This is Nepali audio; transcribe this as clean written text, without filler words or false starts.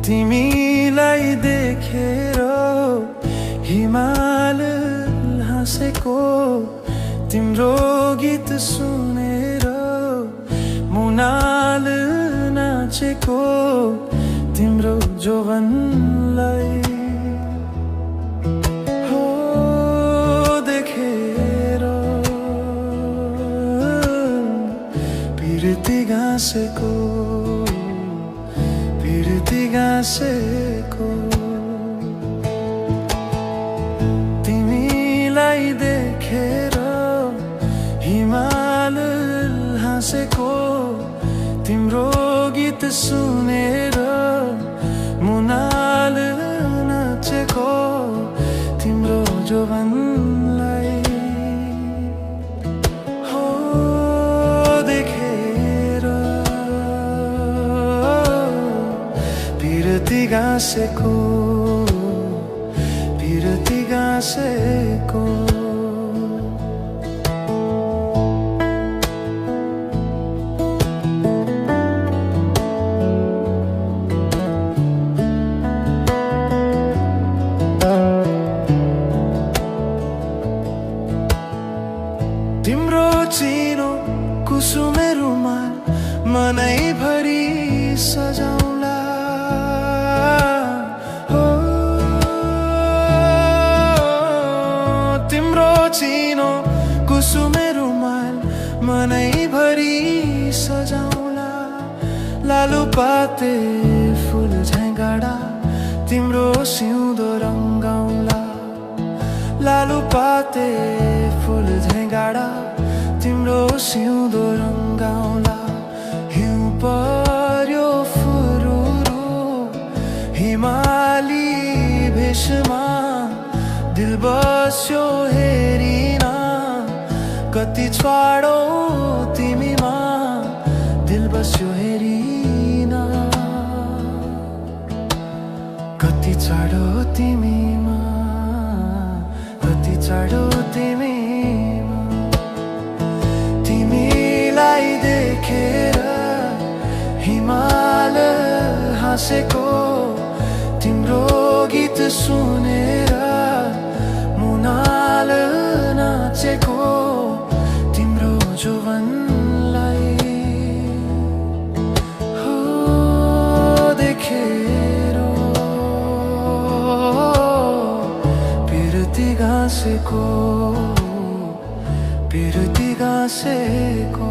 तिमीलाई देखेर हिमाल हाँसेको, तिम्रो गीत सुनेर मुनाल नाचेको, तिम्रो जोवनलाई हो देखेर पिरती गाँसेको, पिरती गाँसेको। तिमीलाई देखेर हिमाल हाँसेको, तिम्रो गीत सुनेर मुनाल नाचेको, तिम्रो जोवनलाई हो देखेर पिरती गाँसेको, पिरती गाँसेको। तिम्रो चिनो कुसुमे रुमाल मनैभरि सजाउला, हो तिम्रो चिनो कुसुमे रुमाल मनैभरि सजाउला। लालुपाते फुल झैँगाडा तिम्रो सिउँदो रङ्गाउला। लालुपाते फुल झैँगाडा तिम्रो सिउँदो रङ्गाउला। हिउँ पर्यो फुरुरु हिमाली भेषमा, दिल बस्यो हेरिन कति छाडो तिमीमा, दिल बस्यो हेरिन कति छाडो तिमीमा, कति छाडो तिमीमा। तिमीलाई देखेर हिमाल हाँसेको, तिम्रो गीत सुनेर मुनाल नाचेको, तिम्रो जोवनलाई हो देखेर पिरती गाँसेको, पिरती गाँसेको।